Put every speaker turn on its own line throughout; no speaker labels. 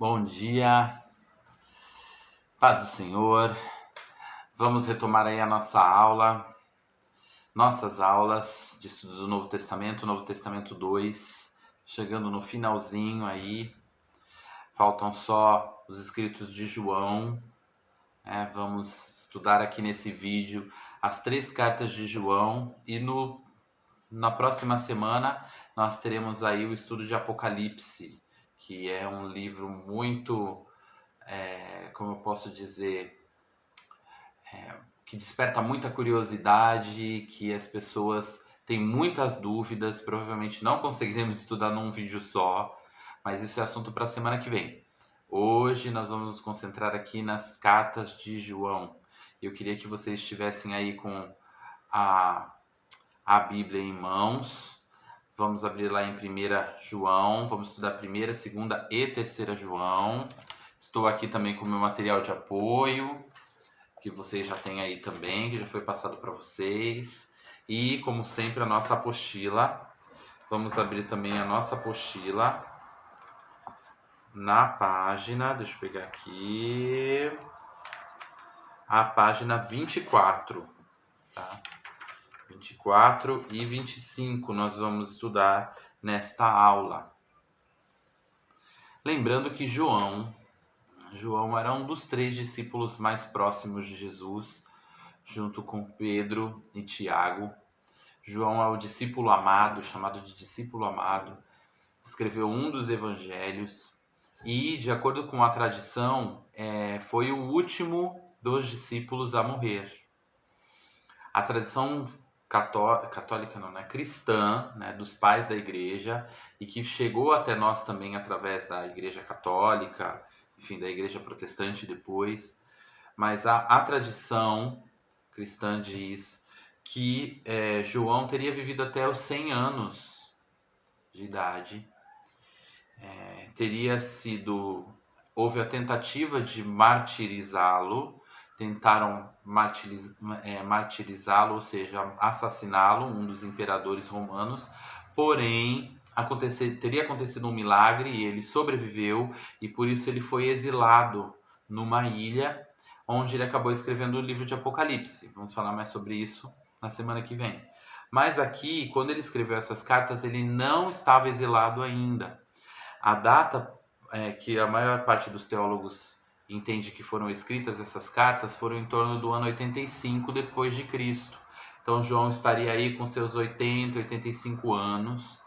Bom dia, paz do Senhor. Vamos retomar aí a nossas aulas de estudo do Novo Testamento 2, chegando no finalzinho aí. Faltam só os escritos de João. Vamos estudar aqui nesse vídeo as 3 cartas de João e na próxima semana nós teremos aí o estudo de Apocalipse, que é um livro muito, como eu posso dizer, que desperta muita curiosidade, que as pessoas têm muitas dúvidas, provavelmente não conseguiremos estudar num vídeo só, mas isso é assunto para a semana que vem. Hoje nós vamos nos concentrar aqui nas cartas de João. Eu queria que vocês estivessem aí com a Bíblia em mãos. Vamos abrir lá em 1 João, vamos estudar 1ª, 2ª e 3ª João. Estou aqui também com o meu material de apoio, que vocês já têm aí também, que já foi passado para vocês. E, como sempre, a nossa apostila. Vamos abrir também a nossa apostila na página, deixa eu pegar aqui, a página 24, tá? 24 e 25 nós vamos estudar nesta aula. Lembrando que João era um dos 3 discípulos mais próximos de Jesus, junto com Pedro e Tiago. João é o discípulo amado, chamado de discípulo amado. Escreveu um dos evangelhos e, de acordo com a tradição, foi o último dos discípulos a morrer. A tradição católica não, né? Cristã, né? Dos pais da igreja, e que chegou até nós também através da igreja católica, enfim, da igreja protestante depois. Mas a tradição cristã diz que João teria vivido até os 100 anos de idade. Houve a tentativa de martirizá-lo, tentaram martirizá-lo, ou seja, assassiná-lo, um dos imperadores romanos, porém teria acontecido um milagre e ele sobreviveu, e por isso ele foi exilado numa ilha, onde ele acabou escrevendo o livro de Apocalipse. Vamos falar mais sobre isso na semana que vem. Mas aqui, quando ele escreveu essas cartas, ele não estava exilado ainda. A data que a maior parte dos teólogos entende que foram escritas essas cartas foram em torno do ano 85 depois de Cristo. Então João estaria aí com seus 80, 85 anos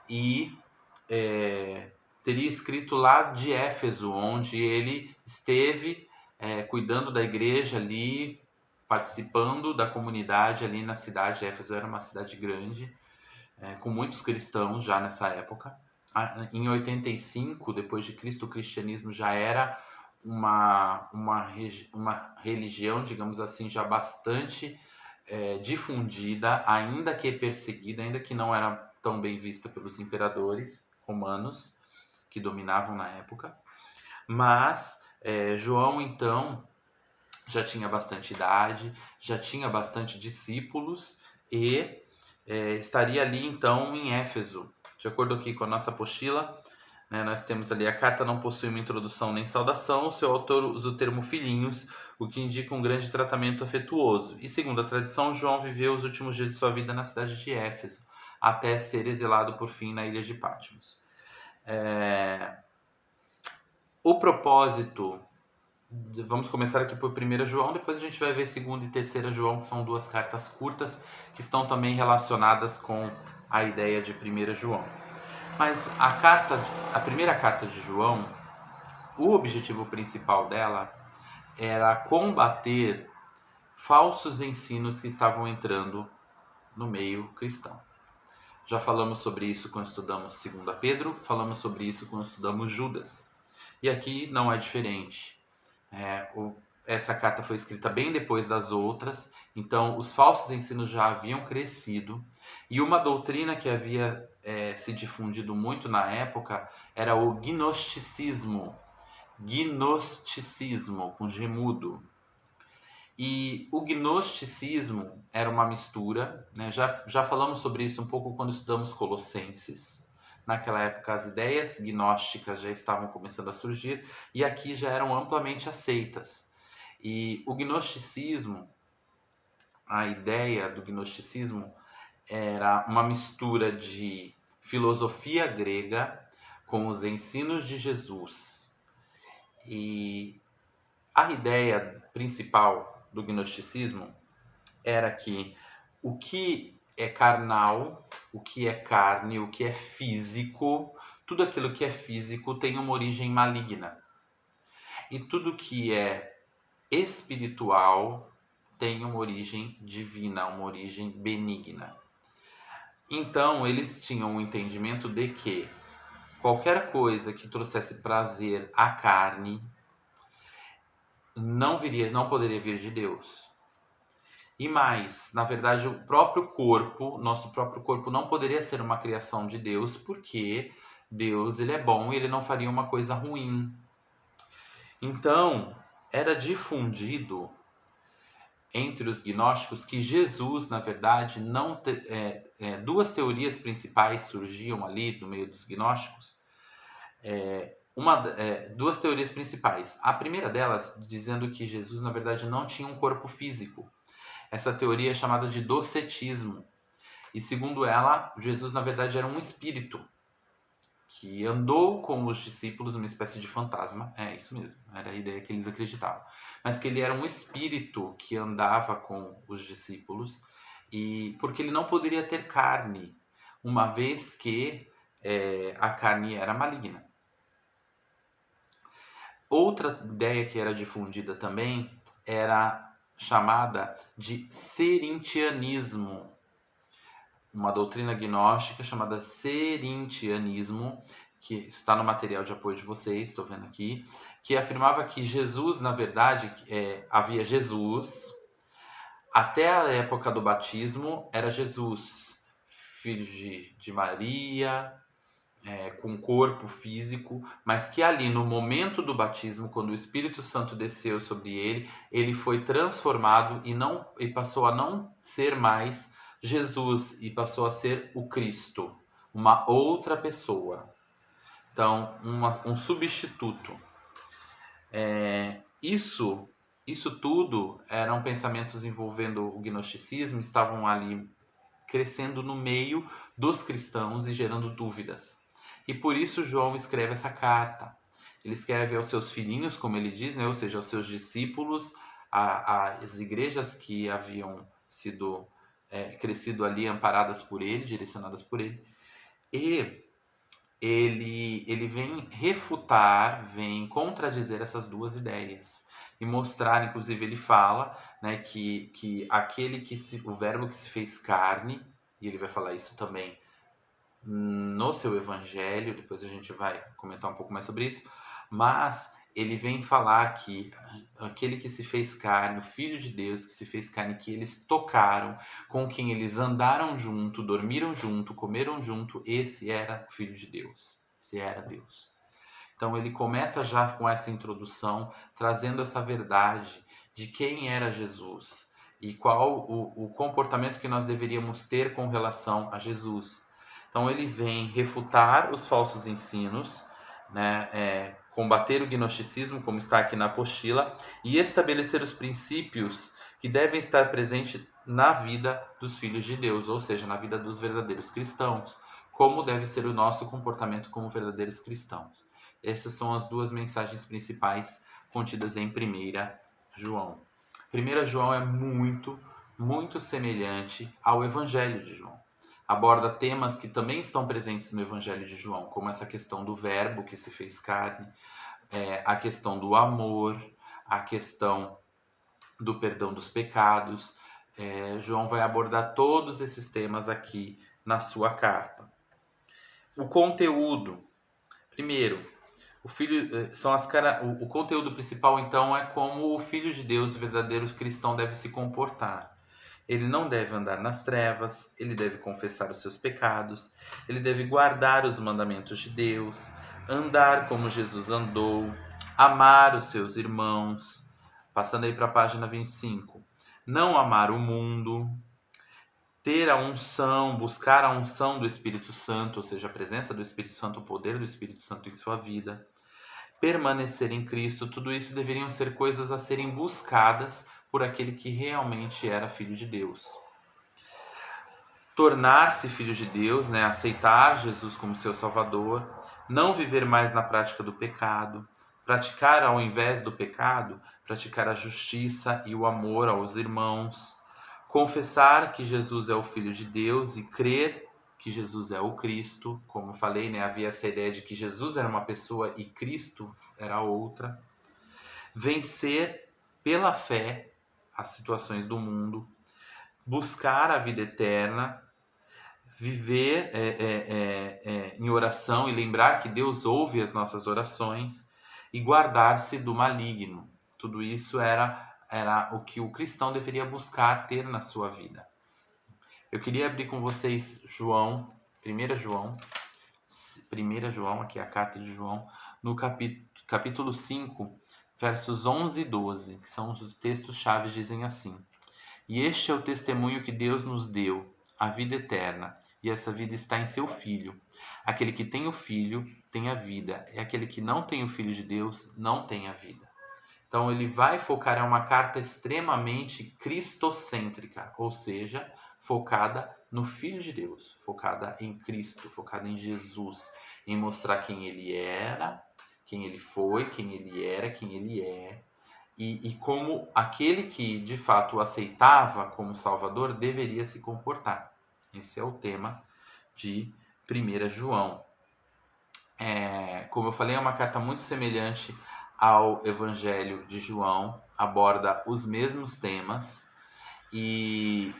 e teria escrito lá de Éfeso, onde ele esteve cuidando da igreja ali, participando da comunidade ali na cidade. Éfeso era uma cidade grande, com muitos cristãos já nessa época. Em 85 depois de Cristo, o cristianismo já era uma religião, digamos assim, já bastante difundida, ainda que perseguida, ainda que não era tão bem vista pelos imperadores romanos que dominavam na época. Mas João, então, já tinha bastante idade, já tinha bastante discípulos e estaria ali, então, em Éfeso. De acordo aqui com a nossa apostila, nós temos ali: a carta não possui uma introdução nem saudação, o seu autor usa o termo filhinhos, o que indica um grande tratamento afetuoso. E segundo a tradição, João viveu os últimos dias de sua vida na cidade de Éfeso, até ser exilado por fim na ilha de Patmos. O propósito, vamos começar aqui por 1 João, depois a gente vai ver 2ª e 3ª João, que são 2 cartas curtas, que estão também relacionadas com a ideia de 1 João. Mas a primeira carta de João, o objetivo principal dela era combater falsos ensinos que estavam entrando no meio cristão. Já falamos sobre isso quando estudamos 2 Pedro, falamos sobre isso quando estudamos Judas. E aqui não é diferente. Essa carta foi escrita bem depois das outras, então os falsos ensinos já haviam crescido, e uma doutrina que havia se difundido muito na época era o gnosticismo, com G mudo. E o gnosticismo era uma mistura, já falamos sobre isso um pouco quando estudamos Colossenses, Naquela época, as ideias gnósticas já estavam começando a surgir e aqui já eram amplamente aceitas. E o gnosticismo, a ideia do gnosticismo era uma mistura de filosofia grega com os ensinos de Jesus. E a ideia principal do gnosticismo era que o que é carnal, o que é carne, o que é físico, tudo aquilo que é físico tem uma origem maligna. E tudo que é espiritual tem uma origem divina, uma origem benigna. Então, eles tinham o entendimento de que qualquer coisa que trouxesse prazer à carne não poderia vir de Deus. E mais, na verdade, o próprio corpo, nosso próprio corpo não poderia ser uma criação de Deus, porque Deus, ele é bom e ele não faria uma coisa ruim. Então, era difundido entre os gnósticos que Jesus, na verdade, não duas teorias principais surgiam ali no meio dos gnósticos. Duas teorias principais. A primeira delas dizendo que Jesus, na verdade, não tinha um corpo físico. Essa teoria é chamada de docetismo. E segundo ela, Jesus, na verdade, era um espírito que andou com os discípulos, uma espécie de fantasma. É isso mesmo, era a ideia que eles acreditavam. Mas que ele era um espírito que andava com os discípulos, e porque ele não poderia ter carne, uma vez que a carne era maligna. Outra ideia que era difundida também era chamada de serintianismo, uma doutrina gnóstica chamada serintianismo, que está no material de apoio de vocês, estou vendo aqui, que afirmava que Jesus, na verdade, havia Jesus, até a época do batismo, era Jesus, filho de Maria, com corpo físico, mas que ali no momento do batismo, quando o Espírito Santo desceu sobre ele, ele foi transformado e passou a não ser mais Jesus e passou a ser o Cristo, uma outra pessoa. Então, um substituto. Isso tudo eram pensamentos envolvendo o gnosticismo, estavam ali crescendo no meio dos cristãos e gerando dúvidas. E por isso João escreve essa carta. Ele escreve aos seus filhinhos, como ele diz, né? Ou seja, aos seus discípulos, às igrejas que haviam sido crescido ali, amparadas por ele, direcionadas por ele. E ele vem refutar, vem contradizer essas duas ideias. E mostrar, inclusive ele fala, né, que o verbo que se fez carne, e ele vai falar isso também no seu evangelho, depois a gente vai comentar um pouco mais sobre isso, mas ele vem falar que aquele que se fez carne, o Filho de Deus que se fez carne, que eles tocaram, com quem eles andaram junto, dormiram junto, comeram junto, esse era o Filho de Deus, esse era Deus. Então ele começa já com essa introdução, trazendo essa verdade de quem era Jesus e qual o comportamento que nós deveríamos ter com relação a Jesus. Então ele vem refutar os falsos ensinos, né, combater o gnosticismo, como está aqui na apostila, e estabelecer os princípios que devem estar presentes na vida dos filhos de Deus, ou seja, na vida dos verdadeiros cristãos. Como deve ser o nosso comportamento como verdadeiros cristãos. Essas são as duas mensagens principais contidas em 1 João. 1 João é muito, muito semelhante ao Evangelho de João. Aborda temas que também estão presentes no Evangelho de João, como essa questão do verbo que se fez carne, a questão do amor, a questão do perdão dos pecados. João vai abordar todos esses temas aqui na sua carta. O conteúdo. Primeiro, o conteúdo principal, então, é como o Filho de Deus, o verdadeiro cristão, deve se comportar. Ele não deve andar nas trevas, ele deve confessar os seus pecados, ele deve guardar os mandamentos de Deus, andar como Jesus andou, amar os seus irmãos. Passando aí para a página 25. Não amar o mundo, ter a unção, buscar a unção do Espírito Santo, ou seja, a presença do Espírito Santo, o poder do Espírito Santo em sua vida, permanecer em Cristo, tudo isso deveriam ser coisas a serem buscadas por aquele que realmente era filho de Deus. Tornar-se filho de Deus, né? Aceitar Jesus como seu Salvador, não viver mais na prática do pecado, praticar ao invés do pecado, praticar a justiça e o amor aos irmãos, confessar que Jesus é o Filho de Deus e crer que Jesus é o Cristo. Como eu falei, né? Havia essa ideia de que Jesus era uma pessoa e Cristo era outra. Vencer pela fé as situações do mundo, buscar a vida eterna, viver em oração e lembrar que Deus ouve as nossas orações e guardar-se do maligno. Tudo isso era o que o cristão deveria buscar ter na sua vida. Eu queria abrir com vocês João, 1 João, aqui é a carta de João, no capítulo 5, versos 11 e 12, que são os textos-chave, dizem assim: E este é o testemunho que Deus nos deu, a vida eterna, e essa vida está em seu Filho. Aquele que tem o Filho tem a vida, e aquele que não tem o Filho de Deus não tem a vida. Então ele vai focar, é uma carta extremamente cristocêntrica, ou seja, focada no Filho de Deus, focada em Cristo, focada em Jesus, em mostrar quem ele era, quem ele foi, quem ele era, quem ele é, e como aquele que de fato o aceitava como Salvador deveria se comportar. Esse é o tema de 1 João. Como eu falei, é uma carta muito semelhante ao Evangelho de João, aborda os mesmos temas e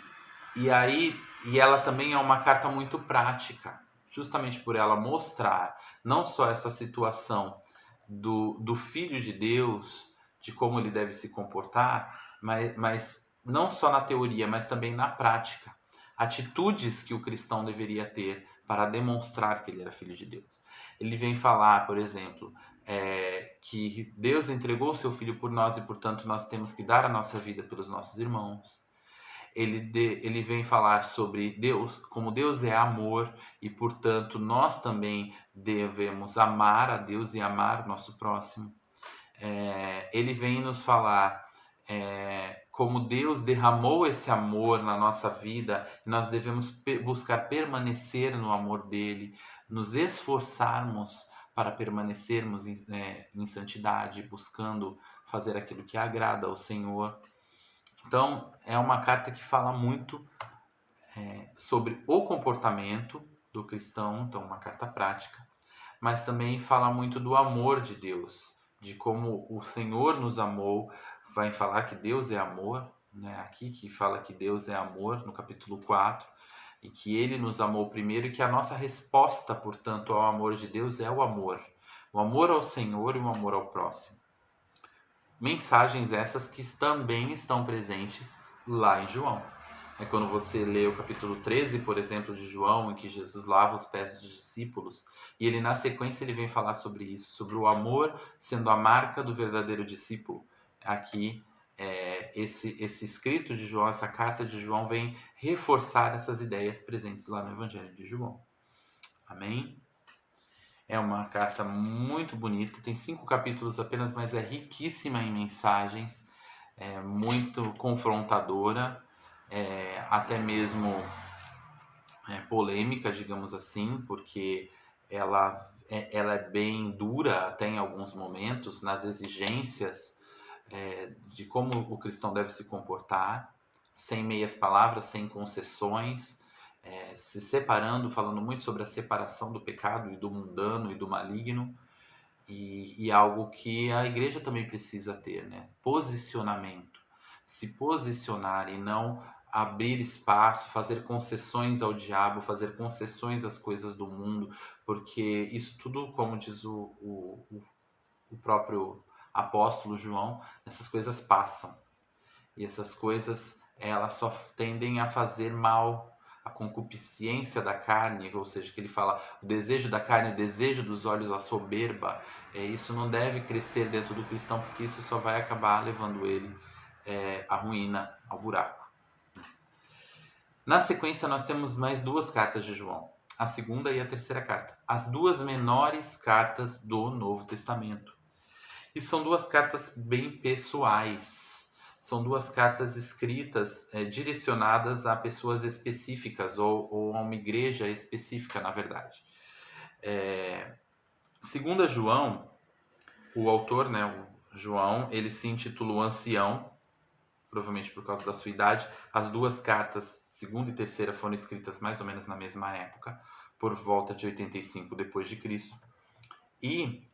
ela também é uma carta muito prática, justamente por ela mostrar não só essa situação do Filho de Deus, de como ele deve se comportar, mas não só na teoria, mas também na prática. Atitudes que o cristão deveria ter para demonstrar que ele era filho de Deus. Ele vem falar, por exemplo, que Deus entregou o seu Filho por nós e, portanto, nós temos que dar a nossa vida pelos nossos irmãos. Ele vem falar sobre Deus, como Deus é amor e, portanto, nós também devemos amar a Deus e amar o nosso próximo. Ele vem nos falar como Deus derramou esse amor na nossa vida, e nós devemos buscar permanecer no amor dele, nos esforçarmos para permanecermos em santidade, buscando fazer aquilo que agrada ao Senhor. Então, é uma carta que fala muito sobre o comportamento do cristão, então uma carta prática, mas também fala muito do amor de Deus, de como o Senhor nos amou. Vai falar que Deus é amor, né? Aqui que fala que Deus é amor, no capítulo 4, e que Ele nos amou primeiro, e que a nossa resposta, portanto, ao amor de Deus é o amor ao Senhor e o amor ao próximo. Mensagens essas que também estão presentes lá em João. Quando você lê o capítulo 13, por exemplo, de João, em que Jesus lava os pés dos discípulos, e ele na sequência ele vem falar sobre isso, sobre o amor sendo a marca do verdadeiro discípulo. Aqui, esse escrito de João, essa carta de João vem reforçar essas ideias presentes lá no Evangelho de João. Amém? É uma carta muito bonita, tem 5 capítulos apenas, mas é riquíssima em mensagens, muito confrontadora, até mesmo polêmica, digamos assim, porque ela é bem dura até em alguns momentos nas exigências de como o cristão deve se comportar, sem meias palavras, sem concessões, se separando, falando muito sobre a separação do pecado e do mundano e do maligno, e algo que a igreja também precisa ter, né? Posicionamento. Se posicionar e não abrir espaço, fazer concessões ao diabo, fazer concessões às coisas do mundo, porque isso tudo, como diz o próprio apóstolo João, essas coisas passam. E essas coisas, elas só tendem a fazer mal. A concupiscência da carne, ou seja, que ele fala, o desejo da carne, o desejo dos olhos, a soberba, isso não deve crescer dentro do cristão, porque isso só vai acabar levando ele à ruína, ao buraco. Na sequência, nós temos mais duas cartas de João, a segunda e a terceira carta, as duas menores cartas do Novo Testamento. E são duas cartas bem pessoais. São duas cartas escritas, direcionadas a pessoas específicas ou a uma igreja específica, na verdade. Segundo João, o autor, né, o João, ele se intitula o Ancião, provavelmente por causa da sua idade. As duas cartas, segunda e terceira, foram escritas mais ou menos na mesma época, por volta de 85 depois de Cristo. E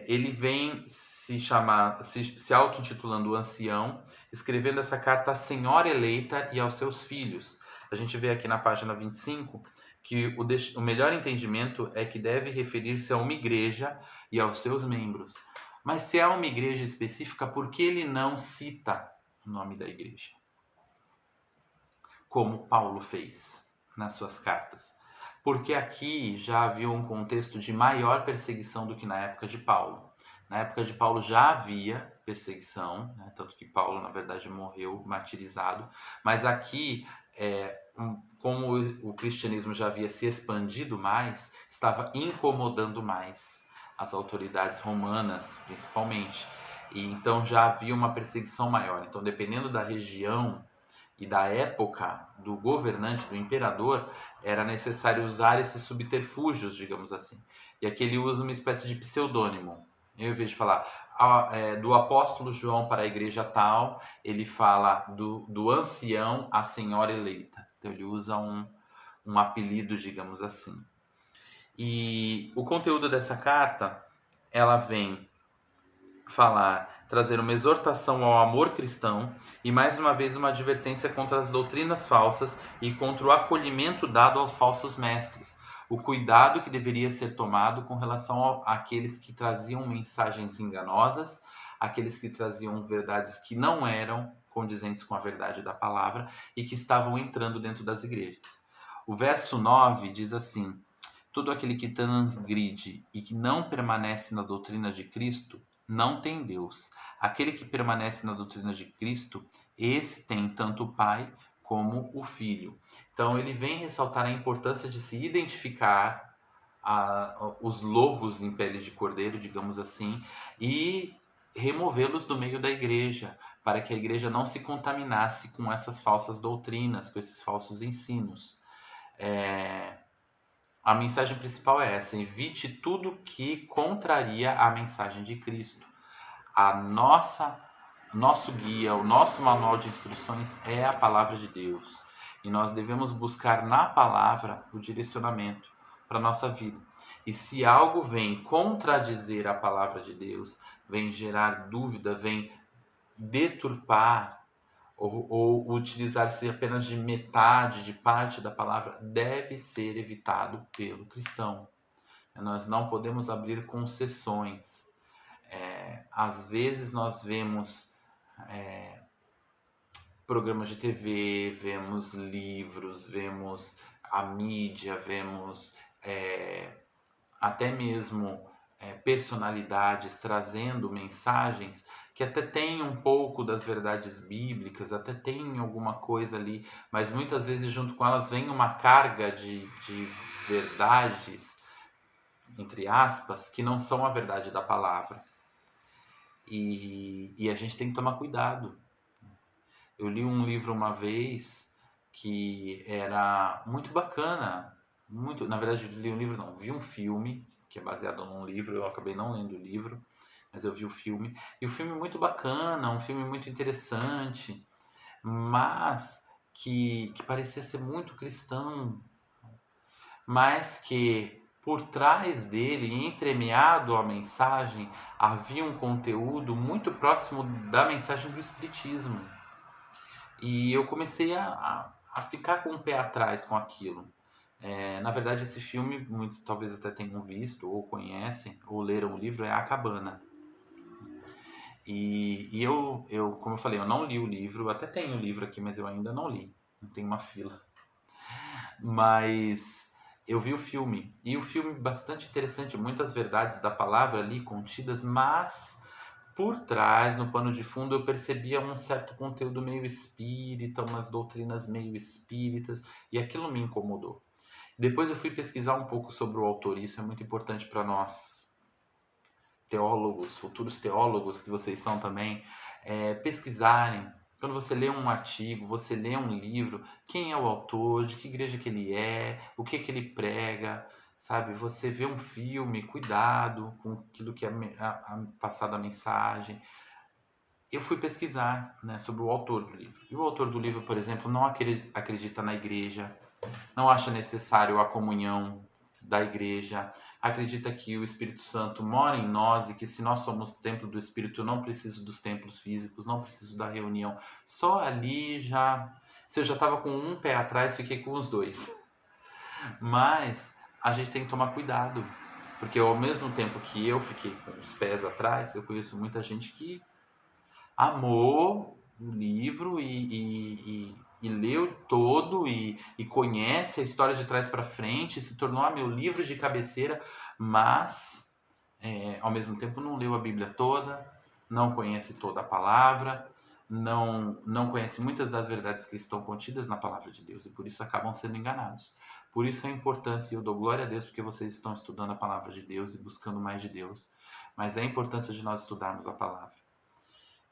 ele vem se auto-intitulando o Ancião, escrevendo essa carta à Senhora eleita e aos seus filhos. A gente vê aqui na página 25 que o melhor entendimento é que deve referir-se a uma igreja e aos seus membros. Mas se é uma igreja específica, por que ele não cita o nome da igreja? Como Paulo fez nas suas cartas. Porque aqui já havia um contexto de maior perseguição do que na época de Paulo. Na época de Paulo já havia perseguição, né? Tanto que Paulo, na verdade, morreu martirizado. Mas aqui, como o cristianismo já havia se expandido mais, estava incomodando mais as autoridades romanas, principalmente. E então já havia uma perseguição maior. Então, dependendo da região e da época do governante, do imperador, era necessário usar esses subterfúgios, digamos assim. E aqui ele usa uma espécie de pseudônimo. Em vez de falar do apóstolo João para a igreja tal, ele fala do ancião à senhora eleita. Então ele usa um apelido, digamos assim. E o conteúdo dessa carta, ela vem trazer uma exortação ao amor cristão e mais uma vez uma advertência contra as doutrinas falsas e contra o acolhimento dado aos falsos mestres. O cuidado que deveria ser tomado com relação àqueles que traziam mensagens enganosas, aqueles que traziam verdades que não eram condizentes com a verdade da palavra e que estavam entrando dentro das igrejas. O verso 9 diz assim: todo aquele que transgride e que não permanece na doutrina de Cristo não tem Deus. Aquele que permanece na doutrina de Cristo, esse tem tanto o Pai como o Filho. Então ele vem ressaltar a importância de se identificar os lobos em pele de cordeiro, digamos assim, e removê-los do meio da igreja, para que a igreja não se contaminasse com essas falsas doutrinas, com esses falsos ensinos. A mensagem principal é essa: evite tudo que contraria a mensagem de Cristo. Nosso guia, o nosso manual de instruções é a palavra de Deus. E nós devemos buscar na palavra o direcionamento para a nossa vida. E se algo vem contradizer a palavra de Deus, vem gerar dúvida, vem deturpar ou utilizar-se apenas de metade, de parte da palavra, deve ser evitado pelo cristão. Nós não podemos abrir concessões. Às vezes nós vemos programas de TV, vemos livros, vemos a mídia, vemos até mesmo personalidades trazendo mensagens que até tem um pouco das verdades bíblicas, até tem alguma coisa ali, mas muitas vezes junto com elas vem uma carga de verdades, entre aspas, que não são a verdade da palavra. E a gente tem que tomar cuidado. Eu li um livro uma vez que era muito bacana, na verdade eu li um livro não, vi um filme que é baseado num livro, eu acabei não lendo o livro, mas eu vi o filme, e o filme é muito bacana, um filme muito interessante, mas que parecia ser muito cristão, mas que por trás dele, entremeado à mensagem, havia um conteúdo muito próximo da mensagem do Espiritismo. E eu comecei a ficar com o pé atrás com aquilo. Na verdade, esse filme, muitos talvez até tenham visto, ou conhecem, ou leram o livro, é A Cabana. E eu, como eu falei, eu não li o livro, até tenho o livro aqui, mas eu ainda não li. Não tem uma fila. Mas eu vi o filme, e o filme bastante interessante, muitas verdades da palavra ali contidas, mas por trás, no pano de fundo, eu percebia um certo conteúdo meio espírita, umas doutrinas meio espíritas, e aquilo me incomodou. Depois eu fui pesquisar um pouco sobre o autor, e isso é muito importante para nós, teólogos, futuros teólogos que vocês são também, pesquisarem. Quando você lê um artigo, você lê um livro, quem é o autor, de que igreja que ele é, o que que ele prega, sabe? Você vê um filme, cuidado com aquilo que é passado a mensagem. Eu fui pesquisar, né, sobre o autor do livro. E o autor do livro, por exemplo, não acredita na igreja, não acha necessário a comunhão da igreja, acredita que o Espírito Santo mora em nós e que se nós somos templo do Espírito, eu não preciso dos templos físicos, não preciso da reunião. Só ali já... Se eu já estava com um pé atrás, fiquei com os dois. Mas a gente tem que tomar cuidado, porque ao mesmo tempo que eu fiquei com os pés atrás, eu conheço muita gente que amou o livro e leu todo e conhece a história de trás para frente, se tornou meu livro de cabeceira, mas ao mesmo tempo não leu a Bíblia toda, não conhece toda a palavra, não conhece muitas das verdades que estão contidas na palavra de Deus e por isso acabam sendo enganados. Por isso a importância, e eu dou glória a Deus porque vocês estão estudando a palavra de Deus e buscando mais de Deus, mas é a importância de nós estudarmos a palavra.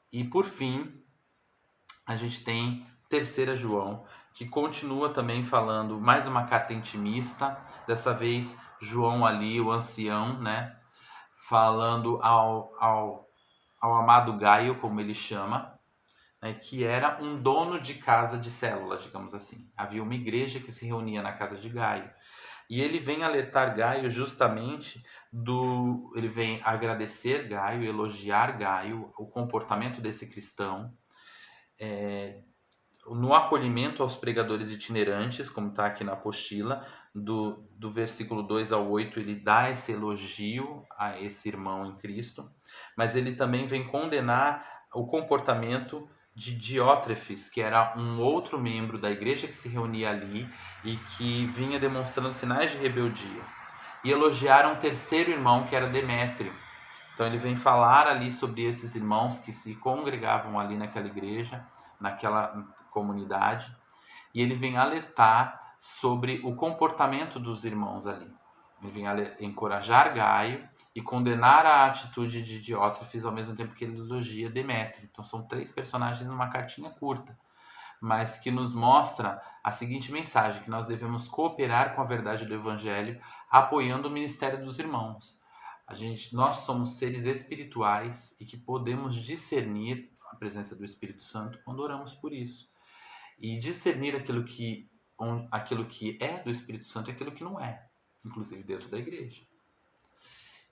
E por fim, a gente tem 3 João, que continua também falando mais uma carta intimista, dessa vez João ali, o ancião, né, falando ao amado Gaio, como ele chama, né, que era um dono de casa de célula, digamos assim. Havia uma igreja que se reunia na casa de Gaio. E ele vem alertar Gaio justamente ele vem agradecer Gaio, elogiar Gaio, o comportamento desse cristão, no acolhimento aos pregadores itinerantes, como está aqui na apostila, do versículo 2 ao 8, ele dá esse elogio a esse irmão em Cristo, mas ele também vem condenar o comportamento de Diótrefes, que era um outro membro da igreja que se reunia ali e que vinha demonstrando sinais de rebeldia. E elogiaram um terceiro irmão, que era Demétrio. Então ele vem falar ali sobre esses irmãos que se congregavam ali naquela igreja, naquela comunidade, e ele vem alertar sobre o comportamento dos irmãos ali. Ele vem encorajar Gaio e condenar a atitude de Diótrefes ao mesmo tempo que ele elogia Demétrio. Então são 3 personagens numa cartinha curta, mas que nos mostra a seguinte mensagem, que nós devemos cooperar com a verdade do Evangelho, apoiando o ministério dos irmãos. Nós somos seres espirituais e que podemos discernir a presença do Espírito Santo quando oramos por isso. E discernir aquilo que é do Espírito Santo e aquilo que não é, inclusive dentro da igreja.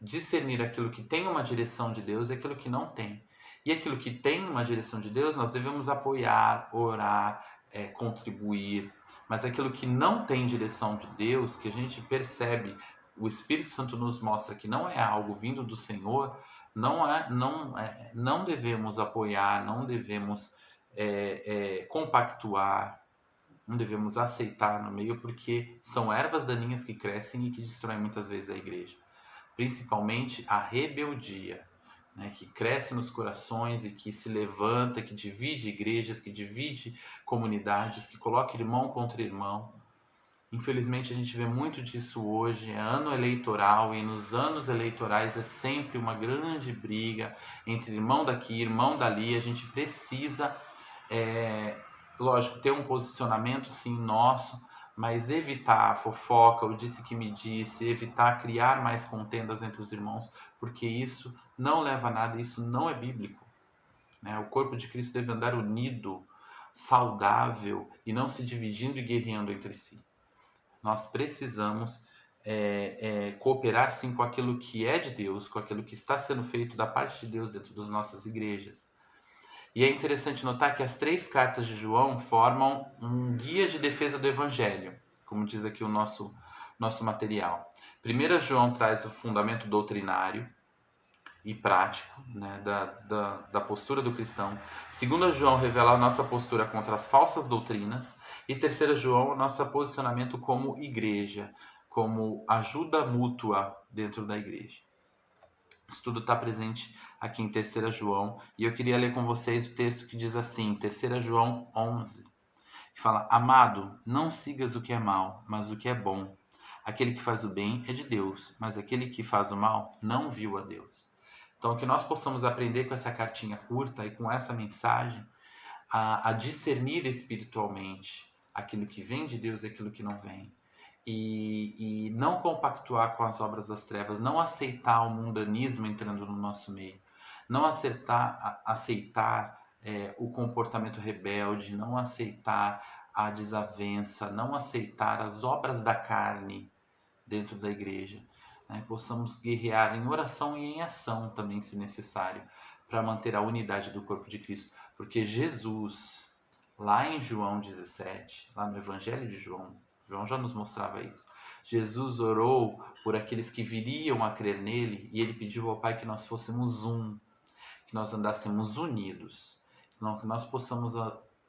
Discernir aquilo que tem uma direção de Deus e aquilo que não tem. E aquilo que tem uma direção de Deus, nós devemos apoiar, orar, contribuir. Mas aquilo que não tem direção de Deus, que a gente percebe, o Espírito Santo nos mostra que não é algo vindo do Senhor, não devemos apoiar, não devemos compactuar, não devemos aceitar no meio, porque são ervas daninhas que crescem e que destroem muitas vezes a igreja. Principalmente a rebeldia, né, que cresce nos corações e que se levanta, que divide igrejas, que divide comunidades, que coloca irmão contra irmão. Infelizmente a gente vê muito disso hoje, é ano eleitoral e nos anos eleitorais é sempre uma grande briga entre irmão daqui, irmão dali. A gente precisa, lógico, ter um posicionamento sim nosso, mas evitar a fofoca, o disse que me disse, evitar criar mais contendas entre os irmãos, porque isso não leva a nada, isso não é bíblico, né? O corpo de Cristo deve andar unido, saudável e não se dividindo e guerreando entre si. Nós precisamos cooperar sim com aquilo que é de Deus, com aquilo que está sendo feito da parte de Deus dentro das nossas igrejas. E é interessante notar que as 3 cartas de João formam um guia de defesa do Evangelho, como diz aqui o nosso material. 1 João traz o fundamento doutrinário e prático, né, da postura do cristão. 2 João revela a nossa postura contra as falsas doutrinas. E 3 João, o nosso posicionamento como igreja, como ajuda mútua dentro da igreja. Isso tudo está presente aqui em 3 João. E eu queria ler com vocês o texto que diz assim, 3 João 11, que fala: Amado, não sigas o que é mal, mas o que é bom. Aquele que faz o bem é de Deus, mas aquele que faz o mal não viu a Deus. Então, que nós possamos aprender com essa cartinha curta e com essa mensagem a discernir espiritualmente aquilo que vem de Deus e aquilo que não vem. E não compactuar com as obras das trevas, não aceitar o mundanismo entrando no nosso meio, não aceitar o comportamento rebelde, não aceitar a desavença, não aceitar as obras da carne dentro da igreja. Né? Possamos guerrear em oração e em ação também, se necessário, para manter a unidade do corpo de Cristo. Porque Jesus, lá em João 17, lá no Evangelho de João, João já nos mostrava isso. Jesus orou por aqueles que viriam a crer nele e ele pediu ao Pai que nós fôssemos um, que nós andássemos unidos, que nós possamos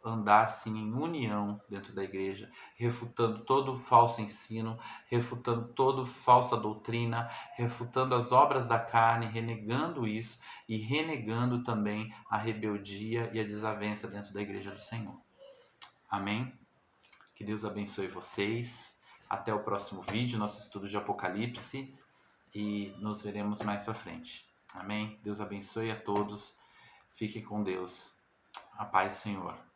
andar sim em união dentro da igreja, refutando todo falso ensino, refutando toda falsa doutrina, refutando as obras da carne, renegando isso e renegando também a rebeldia e a desavença dentro da igreja do Senhor. Amém? Que Deus abençoe vocês. Até o próximo vídeo, nosso estudo de Apocalipse, e nos veremos mais para frente. Amém? Deus abençoe a todos. Fiquem com Deus. A paz do Senhor.